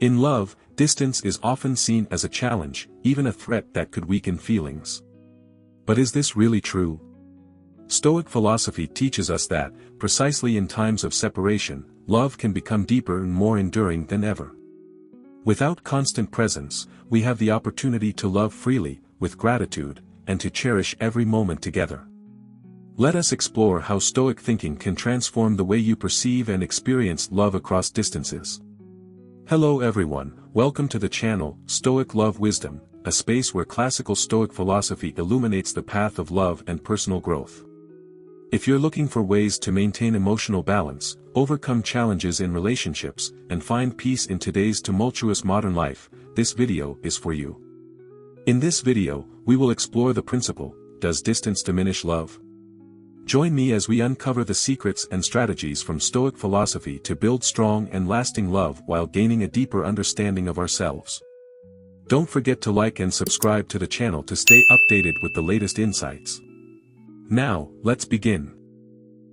In love, distance is often seen as a challenge, even a threat that could weaken feelings. But is this really true? Stoic philosophy teaches us that, precisely in times of separation, love can become deeper and more enduring than ever. Without constant presence, we have the opportunity to love freely, with gratitude, and to cherish every moment together. Let us explore how Stoic thinking can transform the way you perceive and experience love across distances. Hello everyone, welcome to the channel, Stoic Love Wisdom, a space where classical Stoic philosophy illuminates the path of love and personal growth. If you're looking for ways to maintain emotional balance, overcome challenges in relationships, and find peace in today's tumultuous modern life, this video is for you. In this video, we will explore the principle, does distance diminish love? Join me as we uncover the secrets and strategies from Stoic philosophy to build strong and lasting love while gaining a deeper understanding of ourselves. Don't forget to like and subscribe to the channel to stay updated with the latest insights. Now, let's begin.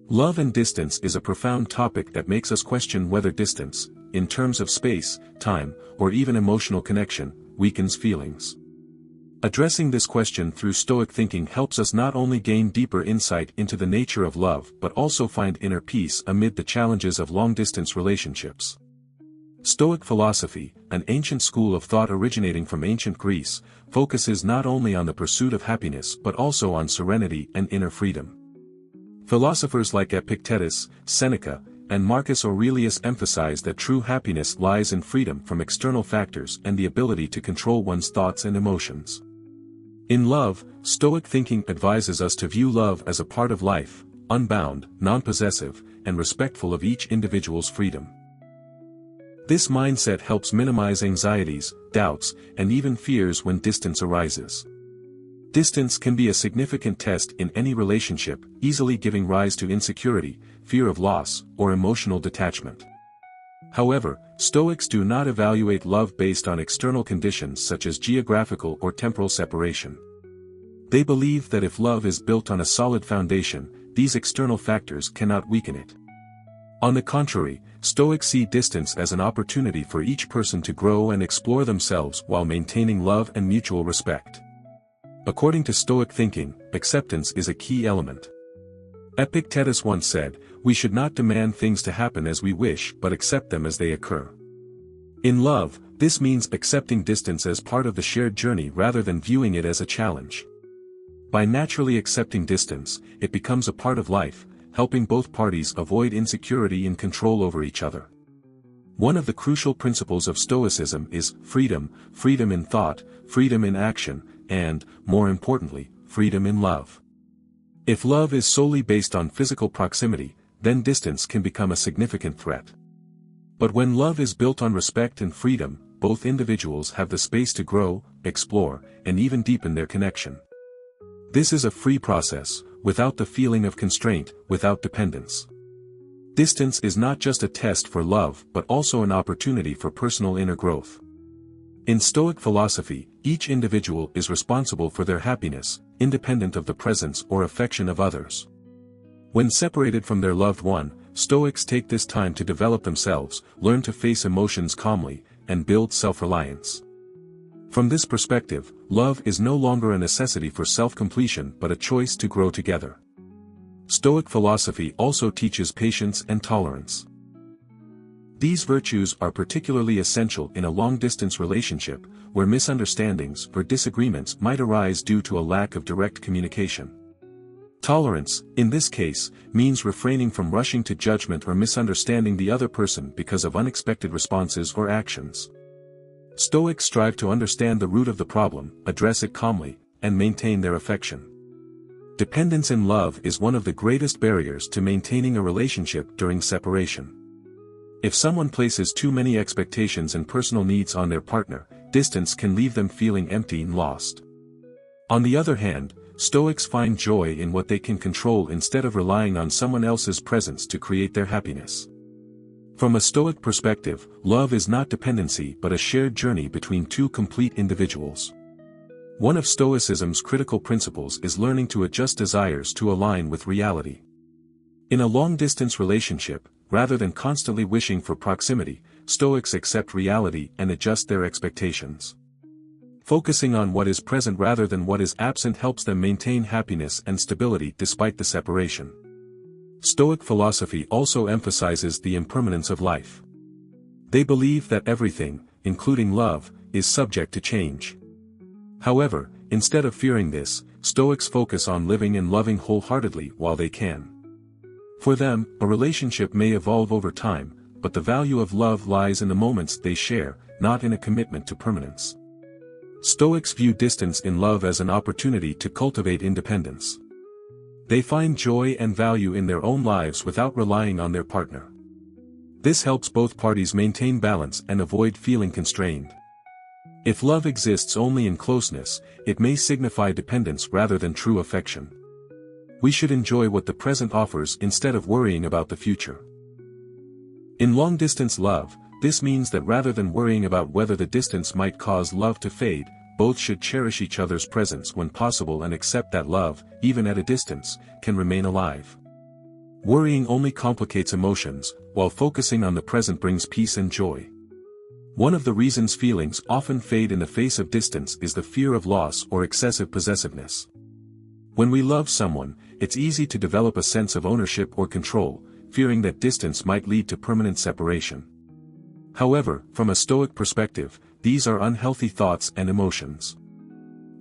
Love and distance is a profound topic that makes us question whether distance, in terms of space, time, or even emotional connection, weakens feelings. Addressing this question through Stoic thinking helps us not only gain deeper insight into the nature of love but also find inner peace amid the challenges of long-distance relationships. Stoic philosophy, an ancient school of thought originating from ancient Greece, focuses not only on the pursuit of happiness but also on serenity and inner freedom. Philosophers like Epictetus, Seneca, and Marcus Aurelius emphasize that true happiness lies in freedom from external factors and the ability to control one's thoughts and emotions. In love, Stoic thinking advises us to view love as a part of life, unbound, non-possessive, and respectful of each individual's freedom. This mindset helps minimize anxieties, doubts, and even fears when distance arises. Distance can be a significant test in any relationship, easily giving rise to insecurity, fear of loss, or emotional detachment. However, Stoics do not evaluate love based on external conditions such as geographical or temporal separation. They believe that if love is built on a solid foundation, these external factors cannot weaken it. On the contrary, Stoics see distance as an opportunity for each person to grow and explore themselves while maintaining love and mutual respect. According to Stoic thinking, acceptance is a key element. Epictetus once said, "We should not demand things to happen as we wish but accept them as they occur." In love, this means accepting distance as part of the shared journey rather than viewing it as a challenge. By naturally accepting distance, it becomes a part of life, helping both parties avoid insecurity and control over each other. One of the crucial principles of Stoicism is freedom in thought, freedom in action, and, more importantly, freedom in love. If love is solely based on physical proximity, then distance can become a significant threat. But when love is built on respect and freedom, both individuals have the space to grow, explore, and even deepen their connection. This is a free process, without the feeling of constraint, without dependence. Distance is not just a test for love but also an opportunity for personal inner growth. In Stoic philosophy, each individual is responsible for their happiness, independent of the presence or affection of others. When separated from their loved one, Stoics take this time to develop themselves, learn to face emotions calmly, and build self-reliance. From this perspective, love is no longer a necessity for self-completion but a choice to grow together. Stoic philosophy also teaches patience and tolerance. These virtues are particularly essential in a long-distance relationship, where misunderstandings or disagreements might arise due to a lack of direct communication. Tolerance, in this case, means refraining from rushing to judgment or misunderstanding the other person because of unexpected responses or actions. Stoics strive to understand the root of the problem, address it calmly, and maintain their affection. Dependence in love is one of the greatest barriers to maintaining a relationship during separation. If someone places too many expectations and personal needs on their partner, distance can leave them feeling empty and lost. On the other hand, Stoics find joy in what they can control instead of relying on someone else's presence to create their happiness. From a Stoic perspective, love is not dependency but a shared journey between two complete individuals. One of Stoicism's critical principles is learning to adjust desires to align with reality. In a long-distance relationship, rather than constantly wishing for proximity, Stoics accept reality and adjust their expectations. Focusing on what is present rather than what is absent helps them maintain happiness and stability despite the separation. Stoic philosophy also emphasizes the impermanence of life. They believe that everything, including love, is subject to change. However, instead of fearing this, Stoics focus on living and loving wholeheartedly while they can. For them, a relationship may evolve over time, but the value of love lies in the moments they share, not in a commitment to permanence. Stoics view distance in love as an opportunity to cultivate independence. They find joy and value in their own lives without relying on their partner. This helps both parties maintain balance and avoid feeling constrained. If love exists only in closeness, it may signify dependence rather than true affection. We should enjoy what the present offers instead of worrying about the future. In long-distance love, this means that rather than worrying about whether the distance might cause love to fade, both should cherish each other's presence when possible and accept that love, even at a distance, can remain alive. Worrying only complicates emotions, while focusing on the present brings peace and joy. One of the reasons feelings often fade in the face of distance is the fear of loss or excessive possessiveness. When we love someone, it's easy to develop a sense of ownership or control, fearing that distance might lead to permanent separation. However, from a Stoic perspective, these are unhealthy thoughts and emotions.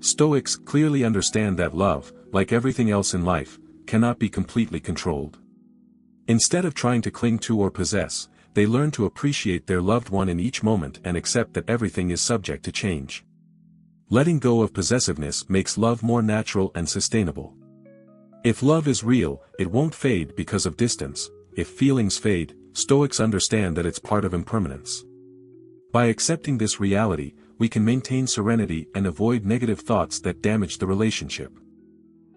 Stoics clearly understand that love, like everything else in life, cannot be completely controlled. Instead of trying to cling to or possess, they learn to appreciate their loved one in each moment and accept that everything is subject to change. Letting go of possessiveness makes love more natural and sustainable. If love is real, it won't fade because of distance. If feelings fade, Stoics understand that it's part of impermanence. By accepting this reality, we can maintain serenity and avoid negative thoughts that damage the relationship.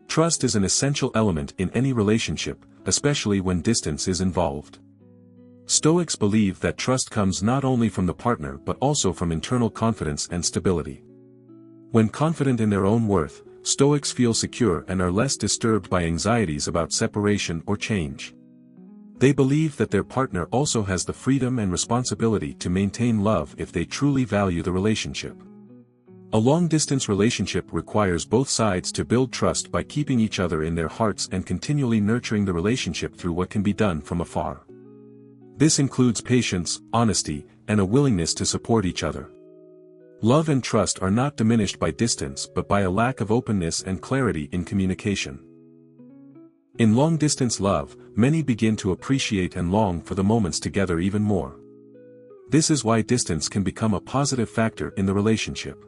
Trust is an essential element in any relationship, especially when distance is involved. Stoics believe that trust comes not only from the partner but also from internal confidence and stability. When confident in their own worth, Stoics feel secure and are less disturbed by anxieties about separation or change. They believe that their partner also has the freedom and responsibility to maintain love if they truly value the relationship. A long-distance relationship requires both sides to build trust by keeping each other in their hearts and continually nurturing the relationship through what can be done from afar. This includes patience, honesty, and a willingness to support each other. Love and trust are not diminished by distance but by a lack of openness and clarity in communication. In long-distance love, many begin to appreciate and long for the moments together even more. This is why distance can become a positive factor in the relationship.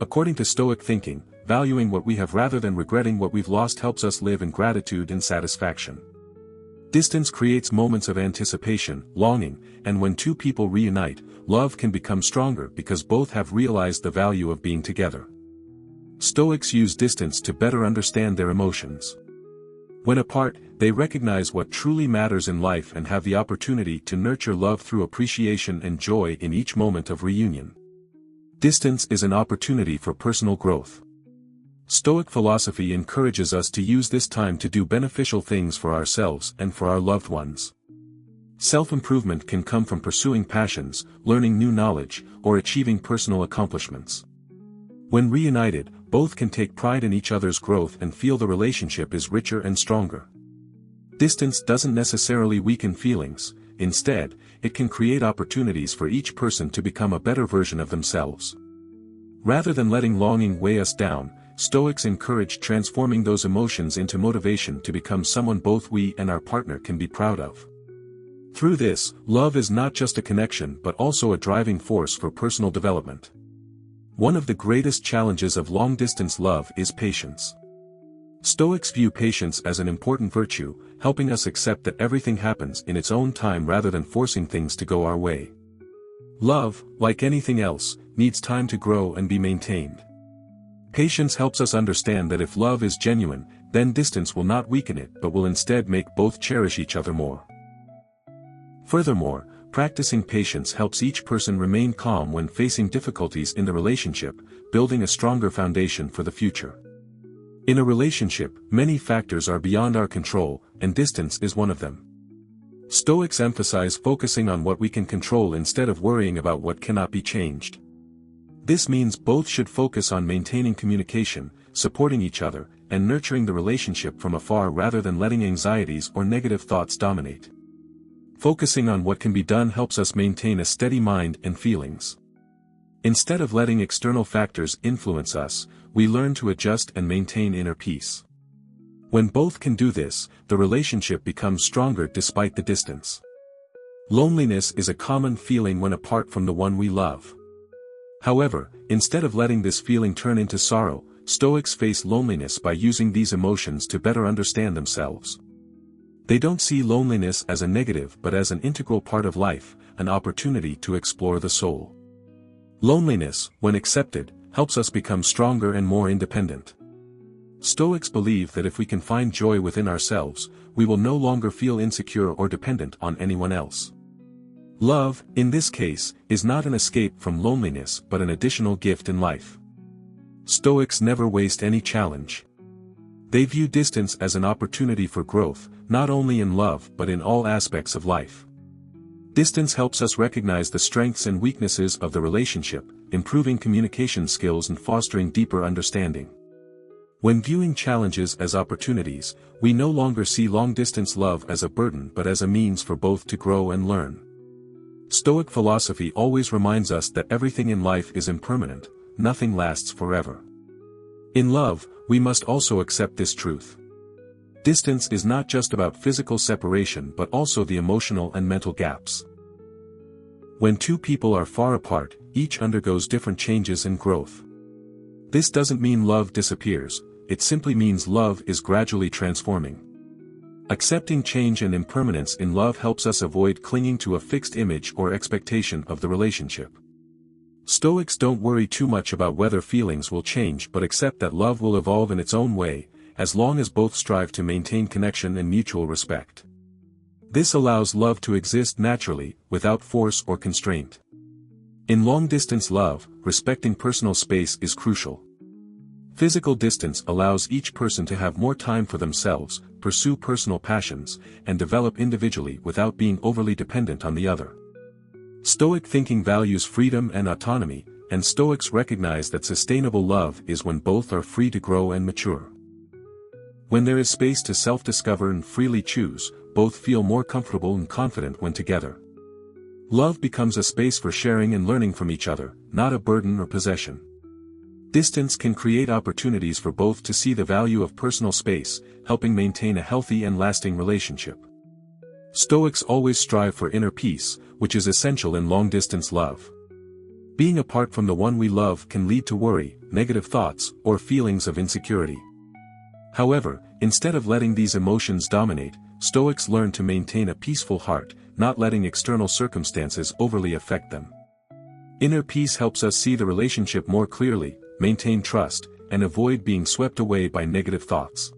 According to Stoic thinking, valuing what we have rather than regretting what we've lost helps us live in gratitude and satisfaction. Distance creates moments of anticipation, longing, and when two people reunite, love can become stronger because both have realized the value of being together. Stoics use distance to better understand their emotions. When apart, they recognize what truly matters in life and have the opportunity to nurture love through appreciation and joy in each moment of reunion. Distance is an opportunity for personal growth. Stoic philosophy encourages us to use this time to do beneficial things for ourselves and for our loved ones. Self-improvement can come from pursuing passions, learning new knowledge, or achieving personal accomplishments. When reunited, both can take pride in each other's growth and feel the relationship is richer and stronger. Distance doesn't necessarily weaken feelings. Instead, it can create opportunities for each person to become a better version of themselves. Rather than letting longing weigh us down, Stoics encourage transforming those emotions into motivation to become someone both we and our partner can be proud of. Through this, love is not just a connection but also a driving force for personal development. One of the greatest challenges of long-distance love is patience. Stoics view patience as an important virtue, helping us accept that everything happens in its own time rather than forcing things to go our way. Love, like anything else, needs time to grow and be maintained. Patience helps us understand that if love is genuine, then distance will not weaken it but will instead make both cherish each other more. Furthermore, practicing patience helps each person remain calm when facing difficulties in the relationship, building a stronger foundation for the future. In a relationship, many factors are beyond our control, and distance is one of them. Stoics emphasize focusing on what we can control instead of worrying about what cannot be changed. This means both should focus on maintaining communication, supporting each other, and nurturing the relationship from afar rather than letting anxieties or negative thoughts dominate. Focusing on what can be done helps us maintain a steady mind and feelings. Instead of letting external factors influence us, we learn to adjust and maintain inner peace. When both can do this, the relationship becomes stronger despite the distance. Loneliness is a common feeling when apart from the one we love. However, instead of letting this feeling turn into sorrow, Stoics face loneliness by using these emotions to better understand themselves. They don't see loneliness as a negative but as an integral part of life, an opportunity to explore the soul. Loneliness, when accepted, helps us become stronger and more independent. Stoics believe that if we can find joy within ourselves, we will no longer feel insecure or dependent on anyone else. Love, in this case, is not an escape from loneliness but an additional gift in life. Stoics never waste any challenge. They view distance as an opportunity for growth, not only in love but in all aspects of life. Distance helps us recognize the strengths and weaknesses of the relationship, improving communication skills and fostering deeper understanding. When viewing challenges as opportunities, we no longer see long-distance love as a burden but as a means for both to grow and learn. Stoic philosophy always reminds us that everything in life is impermanent, nothing lasts forever. In love, we must also accept this truth. Distance is not just about physical separation but also the emotional and mental gaps. When two people are far apart, each undergoes different changes and growth. This doesn't mean love disappears, it simply means love is gradually transforming. Accepting change and impermanence in love helps us avoid clinging to a fixed image or expectation of the relationship. Stoics don't worry too much about whether feelings will change but accept that love will evolve in its own way, as long as both strive to maintain connection and mutual respect. This allows love to exist naturally, without force or constraint. In long-distance love, respecting personal space is crucial. Physical distance allows each person to have more time for themselves, pursue personal passions, and develop individually without being overly dependent on the other. Stoic thinking values freedom and autonomy, and Stoics recognize that sustainable love is when both are free to grow and mature. When there is space to self-discover and freely choose, both feel more comfortable and confident when together. Love becomes a space for sharing and learning from each other, not a burden or possession. Distance can create opportunities for both to see the value of personal space, helping maintain a healthy and lasting relationship. Stoics always strive for inner peace, which is essential in long-distance love. Being apart from the one we love can lead to worry, negative thoughts, or feelings of insecurity. However, instead of letting these emotions dominate, Stoics learn to maintain a peaceful heart, not letting external circumstances overly affect them. Inner peace helps us see the relationship more clearly, maintain trust, and avoid being swept away by negative thoughts.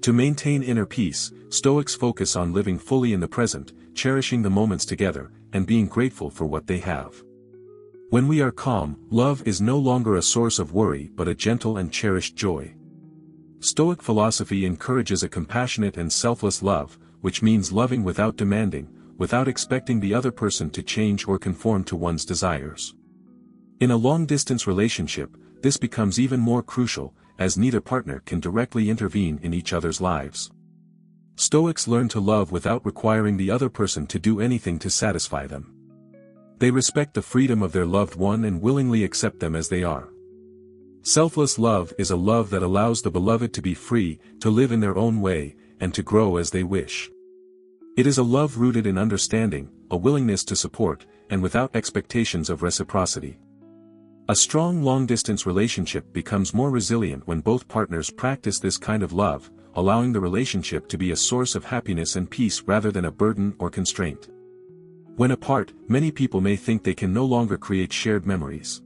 To maintain inner peace, Stoics focus on living fully in the present, cherishing the moments together, and being grateful for what they have. When we are calm, love is no longer a source of worry but a gentle and cherished joy. Stoic philosophy encourages a compassionate and selfless love, which means loving without demanding, without expecting the other person to change or conform to one's desires. In a long-distance relationship, this becomes even more crucial, as neither partner can directly intervene in each other's lives. Stoics learn to love without requiring the other person to do anything to satisfy them. They respect the freedom of their loved one and willingly accept them as they are. Selfless love is a love that allows the beloved to be free, to live in their own way, and to grow as they wish. It is a love rooted in understanding, a willingness to support, and without expectations of reciprocity. A strong long-distance relationship becomes more resilient when both partners practice this kind of love, allowing the relationship to be a source of happiness and peace rather than a burden or constraint. When apart, many people may think they can no longer create shared memories.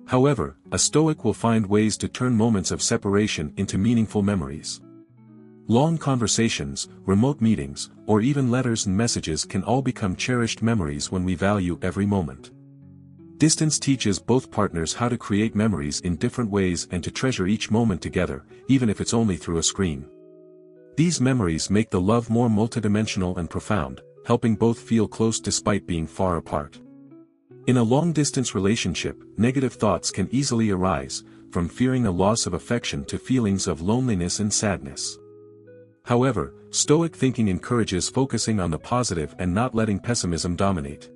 However, a Stoic will find ways to turn moments of separation into meaningful memories. Long conversations, remote meetings, or even letters and messages can all become cherished memories when we value every moment. Distance teaches both partners how to create memories in different ways and to treasure each moment together, even if it's only through a screen. These memories make the love more multidimensional and profound, helping both feel close despite being far apart. In a long-distance relationship, negative thoughts can easily arise, from fearing a loss of affection to feelings of loneliness and sadness. However, Stoic thinking encourages focusing on the positive and not letting pessimism dominate.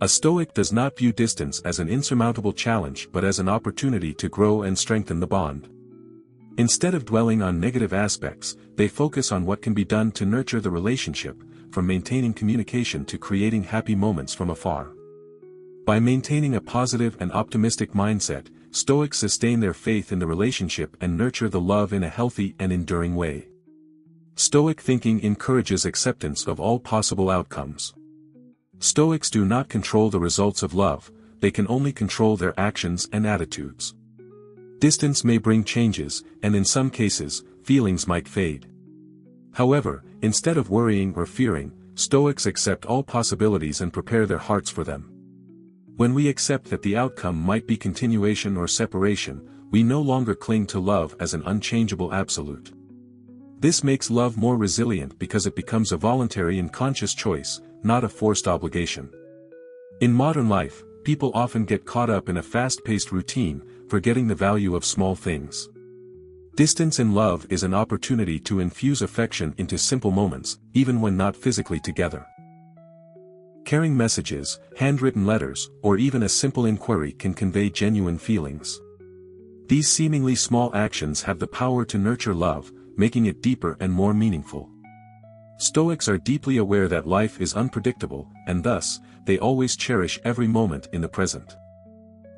A Stoic does not view distance as an insurmountable challenge but as an opportunity to grow and strengthen the bond. Instead of dwelling on negative aspects, they focus on what can be done to nurture the relationship, from maintaining communication to creating happy moments from afar. By maintaining a positive and optimistic mindset, Stoics sustain their faith in the relationship and nurture the love in a healthy and enduring way. Stoic thinking encourages acceptance of all possible outcomes. Stoics do not control the results of love, they can only control their actions and attitudes. Distance may bring changes, and in some cases, feelings might fade. However, instead of worrying or fearing, Stoics accept all possibilities and prepare their hearts for them. When we accept that the outcome might be continuation or separation, we no longer cling to love as an unchangeable absolute. This makes love more resilient because it becomes a voluntary and conscious choice, not a forced obligation. In modern life, people often get caught up in a fast-paced routine, forgetting the value of small things. Distance in love is an opportunity to infuse affection into simple moments, even when not physically together. Carrying messages, handwritten letters, or even a simple inquiry can convey genuine feelings. These seemingly small actions have the power to nurture love, making it deeper and more meaningful. Stoics are deeply aware that life is unpredictable, and thus, they always cherish every moment in the present.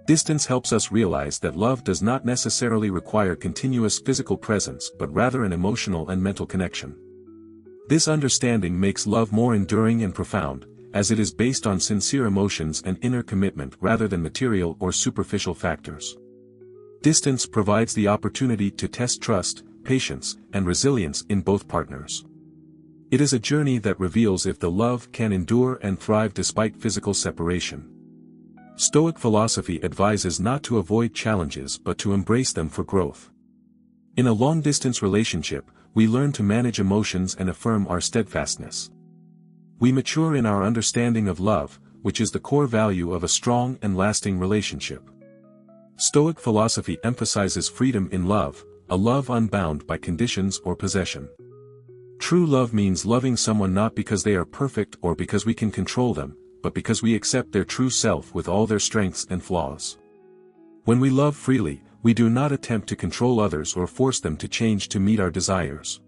Distance helps us realize that love does not necessarily require continuous physical presence but rather an emotional and mental connection. This understanding makes love more enduring and profound, as it is based on sincere emotions and inner commitment rather than material or superficial factors. Distance provides the opportunity to test trust, patience, and resilience in both partners. It is a journey that reveals if the love can endure and thrive despite physical separation. Stoic philosophy advises not to avoid challenges but to embrace them for growth. In a long-distance relationship, we learn to manage emotions and affirm our steadfastness. We mature in our understanding of love, which is the core value of a strong and lasting relationship. Stoic philosophy emphasizes freedom in love, a love unbound by conditions or possession. True love means loving someone not because they are perfect or because we can control them, but because we accept their true self with all their strengths and flaws. When we love freely, we do not attempt to control others or force them to change to meet our desires.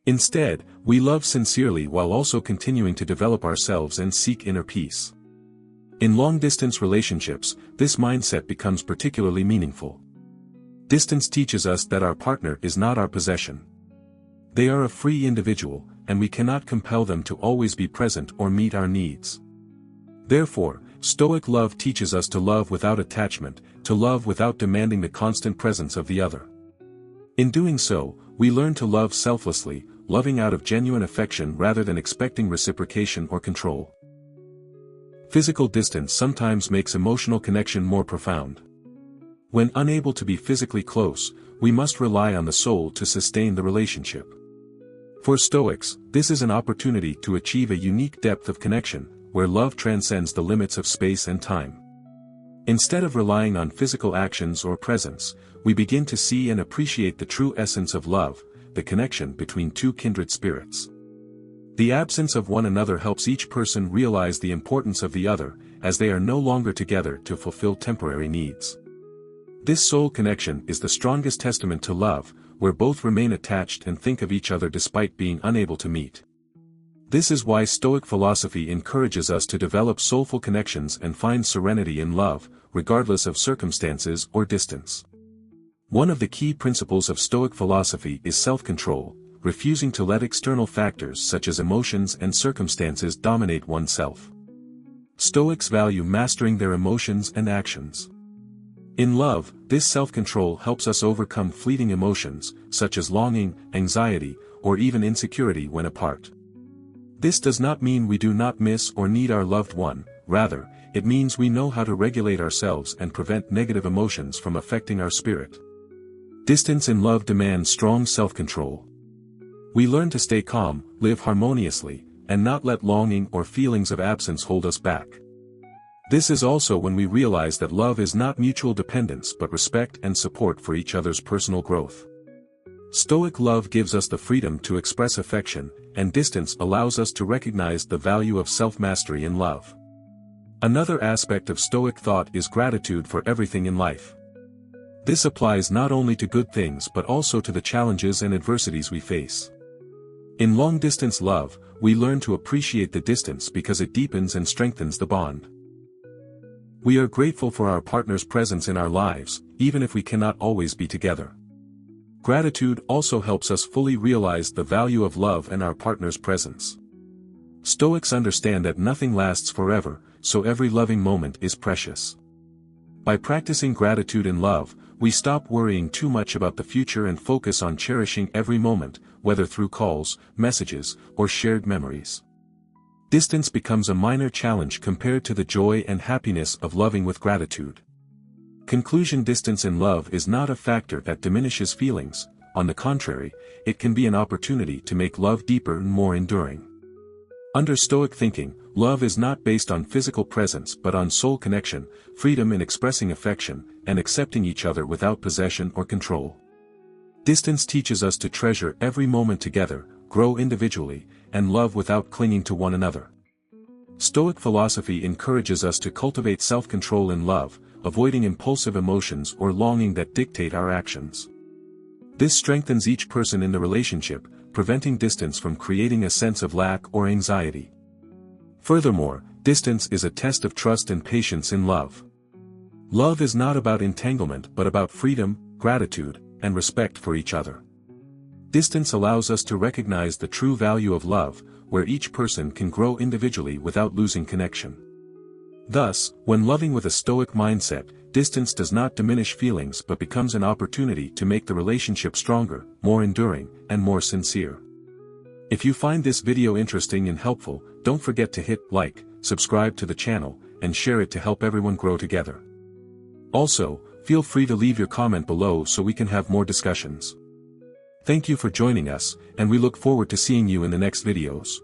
Instead, we love sincerely while also continuing to develop ourselves and seek inner peace. In long-distance relationships, this mindset becomes particularly meaningful. Distance teaches us that our partner is not our possession. They are a free individual, and we cannot compel them to always be present or meet our needs. Therefore, Stoic love teaches us to love without attachment, to love without demanding the constant presence of the other. In doing so, we learn to love selflessly, loving out of genuine affection rather than expecting reciprocation or control. Physical distance sometimes makes emotional connection more profound. When unable to be physically close, we must rely on the soul to sustain the relationship. For Stoics, this is an opportunity to achieve a unique depth of connection, where love transcends the limits of space and time. Instead of relying on physical actions or presence, we begin to see and appreciate the true essence of love, the connection between two kindred spirits. The absence of one another helps each person realize the importance of the other, as they are no longer together to fulfill temporary needs. This soul connection is the strongest testament to love, where both remain attached and think of each other despite being unable to meet. This is why Stoic philosophy encourages us to develop soulful connections and find serenity in love, regardless of circumstances or distance. One of the key principles of Stoic philosophy is self-control, refusing to let external factors such as emotions and circumstances dominate oneself. Stoics value mastering their emotions and actions. In love, this self-control helps us overcome fleeting emotions, such as longing, anxiety, or even insecurity when apart. This does not mean we do not miss or need our loved one, rather, it means we know how to regulate ourselves and prevent negative emotions from affecting our spirit. Distance in love demands strong self-control. We learn to stay calm, live harmoniously, and not let longing or feelings of absence hold us back. This is also when we realize that love is not mutual dependence but respect and support for each other's personal growth. Stoic love gives us the freedom to express affection, and distance allows us to recognize the value of self-mastery in love. Another aspect of Stoic thought is gratitude for everything in life. This applies not only to good things but also to the challenges and adversities we face. In long-distance love, we learn to appreciate the distance because it deepens and strengthens the bond. We are grateful for our partner's presence in our lives, even if we cannot always be together. Gratitude also helps us fully realize the value of love and our partner's presence. Stoics understand that nothing lasts forever, so every loving moment is precious. By practicing gratitude in love, we stop worrying too much about the future and focus on cherishing every moment, whether through calls, messages, or shared memories. Distance becomes a minor challenge compared to the joy and happiness of loving with gratitude. Conclusion: distance in love is not a factor that diminishes feelings, on the contrary, it can be an opportunity to make love deeper and more enduring. Under Stoic thinking, love is not based on physical presence but on soul connection, freedom in expressing affection, and accepting each other without possession or control. Distance teaches us to treasure every moment together, grow individually, and love without clinging to one another. Stoic philosophy encourages us to cultivate self-control in love, avoiding impulsive emotions or longing that dictate our actions. This strengthens each person in the relationship, preventing distance from creating a sense of lack or anxiety. Furthermore, distance is a test of trust and patience in love. Love is not about entanglement but about freedom, gratitude, and respect for each other. Distance allows us to recognize the true value of love, where each person can grow individually without losing connection. Thus, when loving with a Stoic mindset, distance does not diminish feelings but becomes an opportunity to make the relationship stronger, more enduring, and more sincere. If you find this video interesting and helpful, don't forget to hit like, subscribe to the channel, and share it to help everyone grow together. Also, feel free to leave your comment below so we can have more discussions. Thank you for joining us, and we look forward to seeing you in the next videos.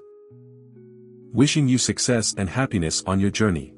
Wishing you success and happiness on your journey.